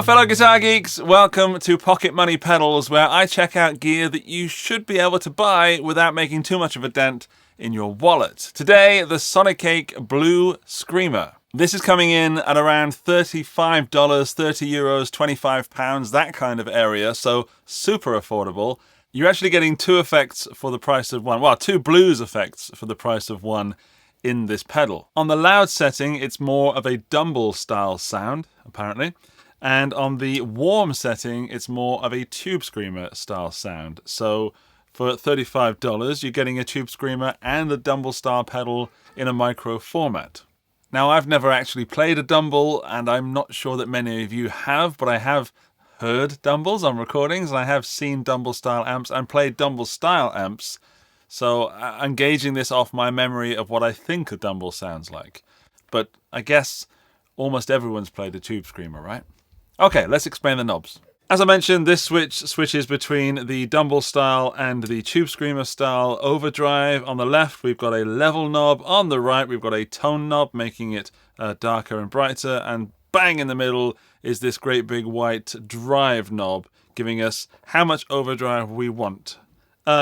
fellow guitar geeks, welcome to Pocket Money Pedals, where I check out gear that you should be able to buy without making too much of a dent in your wallet. Today, the Sonicake Blue Skreamer. This is coming in at around $35, €30, £25, that kind of area, so super affordable. You're actually getting two effects for the price of one. Well, two blues effects for the price of one in this pedal. On the loud setting, it's more of a Dumble style sound, apparently. And on the warm setting, it's more of a Tubescreamer style sound. So for $35, you're getting a Tubescreamer and a Dumble style pedal in a micro format. Now, I've never actually played a Dumble, and I'm not sure that many of you have, but I have heard Dumbles on recordings, and I have seen Dumble style amps and played Dumble style amps. So I'm gauging this off my memory of what I think a Dumble sounds like. But I guess almost everyone's played a Tubescreamer, right? Okay, let's explain the knobs. As I mentioned, this switch switches between the Dumble style and the Tubescreamer style overdrive. On the left, we've got a level knob. On the right, we've got a tone knob, making it darker and brighter. And bang in the middle is this great big white drive knob, giving us how much overdrive we want.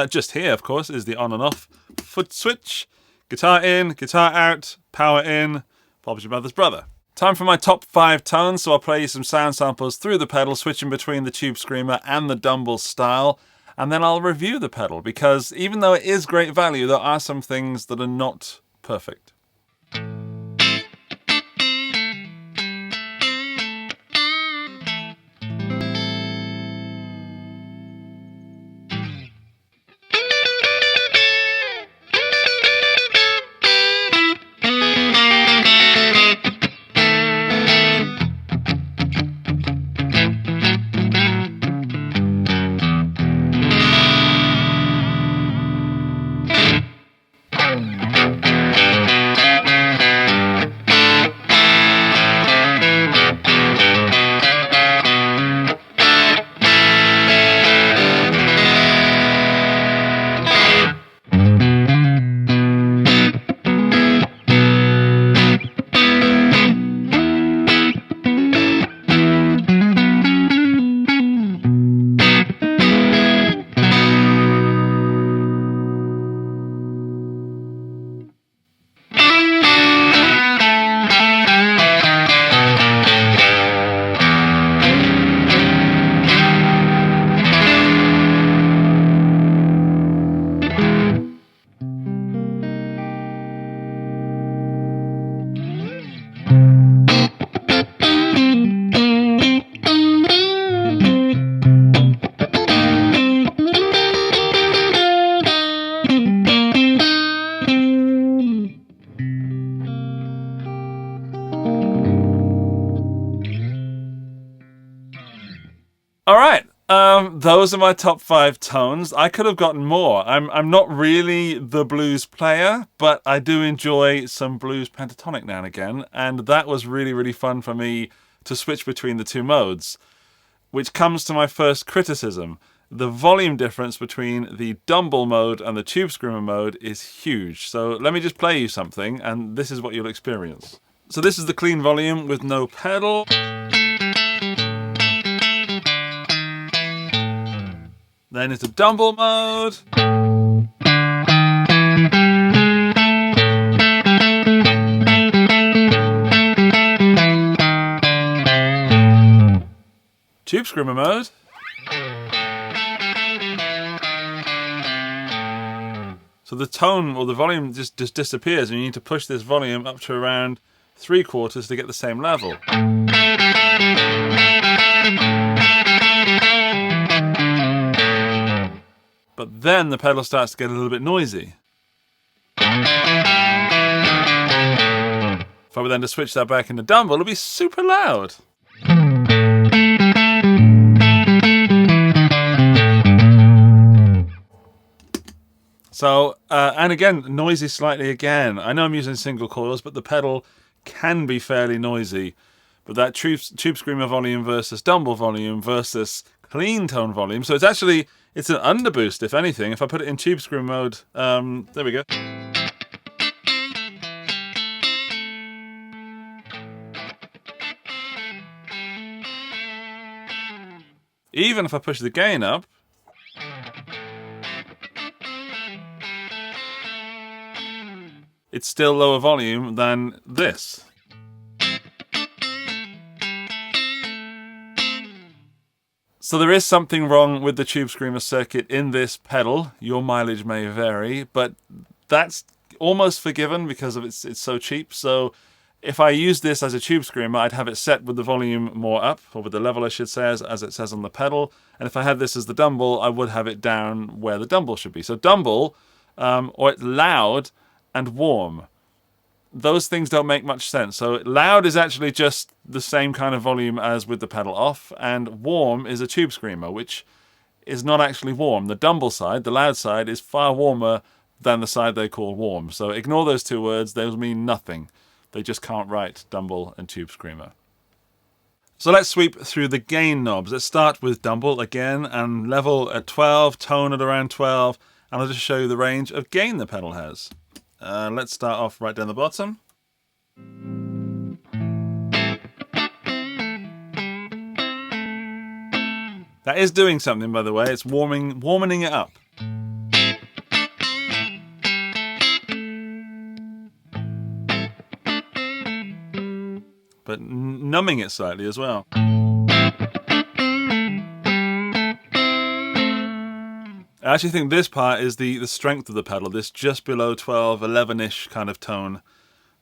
Just here, of course, is the on and off foot switch. Guitar in, guitar out, power in, Bob's your mother's brother. Time for my top 5 tones, so I'll play you some sound samples through the pedal, switching between the Tubescreamer and the Dumble style, and then I'll review the pedal, because even though it is great value, there are some things that are not perfect. Alright, those are my top 5 tones. I could have gotten more. I'm not really the blues player, but I do enjoy some blues pentatonic now and again, and that was really, really fun for me to switch between the two modes, which comes to my first criticism. The volume difference between the Dumble mode and the Tubescreamer mode is huge. So let me just play you something, and this is what you'll experience. So this is the clean volume with no pedal. Then it's a Dumble mode. Tubescreamer mode. So the tone or the volume just disappears, and you need to push this volume up to around 3/4 to get the same level. But then the pedal starts to get a little bit noisy. If I were then to switch that back into Dumble, it'll be super loud. So, and again, noisy slightly again. I know I'm using single coils, but the pedal can be fairly noisy. But that Tubescreamer volume versus Dumble volume versus clean tone volume. So it's an underboost, if anything. If I put it in Tubescreamer mode, there we go. Even if I push the gain up, it's still lower volume than this. So there is something wrong with the Tubescreamer circuit in this pedal. Your mileage may vary, but that's almost forgiven because of it's so cheap. So if I use this as a Tubescreamer, I'd have it set with the volume more up, or with the level I should say, as it says on the pedal. And if I had this as the Dumble, I would have it down where the Dumble should be. So Dumble, or loud and warm. Those things don't make much sense. So loud is actually just the same kind of volume as with the pedal off, and warm is a Tubescreamer, which is not actually warm. The Dumble side, the loud side, is far warmer than the side they call warm. So ignore those two words, those mean nothing. They just can't write Dumble and Tubescreamer. So let's sweep through the gain knobs. Let's start with Dumble again, and level at 12, tone at around 12, and I'll just show you the range of gain the pedal has. Let's start off right down the bottom. That is doing something, by the way. It's warming it up. But numbing it slightly as well. I actually think this part is the strength of the pedal, this just below 12, 11-ish kind of tone.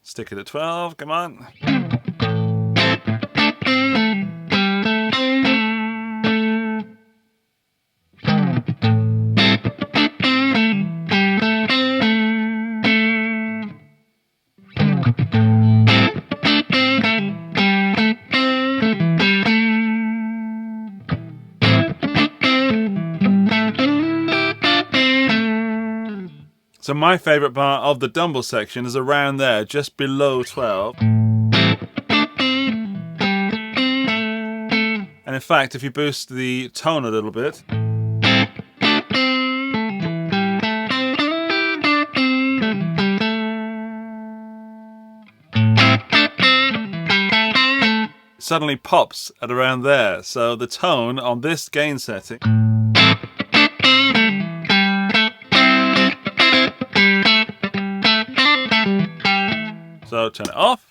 Stick it at 12, come on. So my favourite part of the Dumble section is around there, just below 12. And in fact, if you boost the tone a little bit, it suddenly pops at around there. So the tone on this gain setting, so turn it off.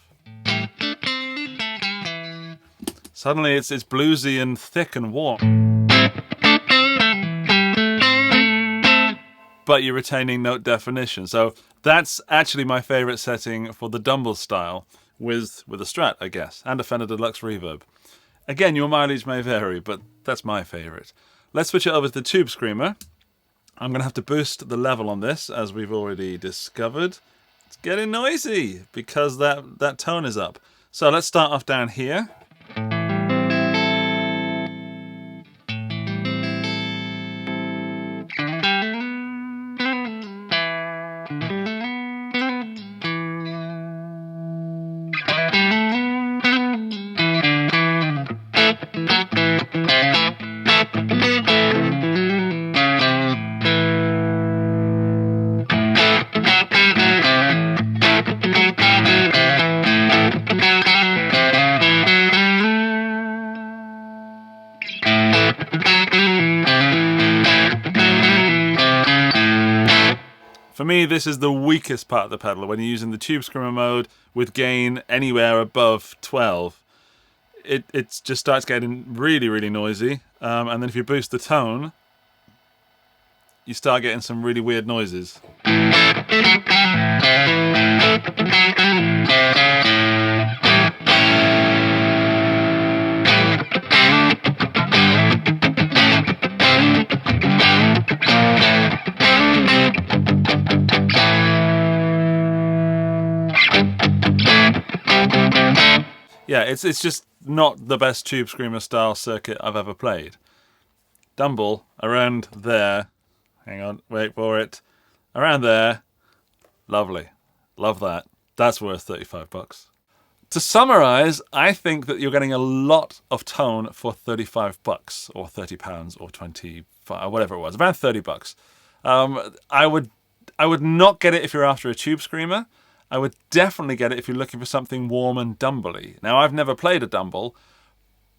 Suddenly it's bluesy and thick and warm. But you're retaining note definition. So that's actually my favourite setting for the Dumble style with a Strat, I guess, and a Fender Deluxe reverb. Again, your mileage may vary, but that's my favourite. Let's switch it over to the Tubescreamer. I'm going to have to boost the level on this, as we've already discovered. It's getting noisy because that tone is up. So let's start off down here. For me, this is the weakest part of the pedal when you're using the Tubescreamer mode with gain anywhere above 12. It just starts getting really, really noisy. And then if you boost the tone, you start getting some really weird noises. Yeah, it's just not the best Tubescreamer style circuit I've ever played. Dumble, around there. Hang on, wait for it. Around there. Lovely. Love that. That's worth $35. To summarize, I think that you're getting a lot of tone for $35 or £30 or 25, whatever it was, around $30. I would not get it if you're after a Tubescreamer. I would definitely get it if you're looking for something warm and dumbly. Now, I've never played a Dumble,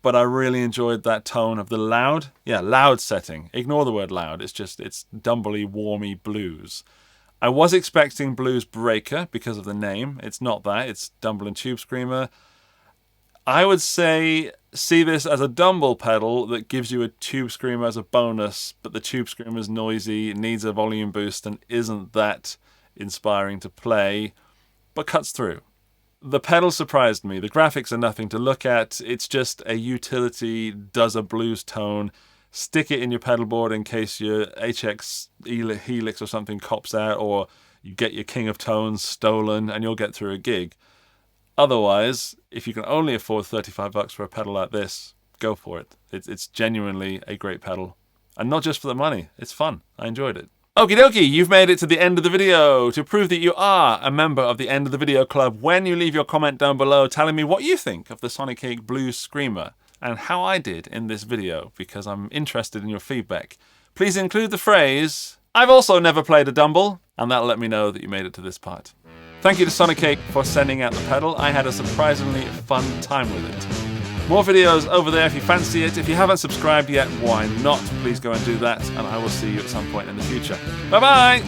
but I really enjoyed that tone of the loud. Yeah, loud setting. Ignore the word loud. It's Dumble-y, warmy blues. I was expecting Blues Breaker because of the name. It's not that. It's Dumble and Tubescreamer. I would say see this as a Dumble pedal that gives you a Tubescreamer as a bonus, but the Tubescreamer is noisy, needs a volume boost, and isn't that inspiring to play, but cuts through. The pedal surprised me. The graphics are nothing to look at. It's just a utility, does a blues tone. Stick it in your pedal board in case your HX Helix or something cops out, or you get your King of Tones stolen, and you'll get through a gig. Otherwise, if you can only afford $35 for a pedal like this, go for it. It's genuinely a great pedal. And not just for the money. It's fun. I enjoyed it. Okie dokie, you've made it to the end of the video. To prove that you are a member of the End of the Video Club, when you leave your comment down below telling me what you think of the Sonicake Blue Skreamer and how I did in this video, because I'm interested in your feedback, please include the phrase, "I've also never played a Dumble," and that'll let me know that you made it to this part. Thank you to Sonicake for sending out the pedal. I had a surprisingly fun time with it. More videos over there if you fancy it. If you haven't subscribed yet, why not? Please go and do that, and I will see you at some point in the future. Bye-bye!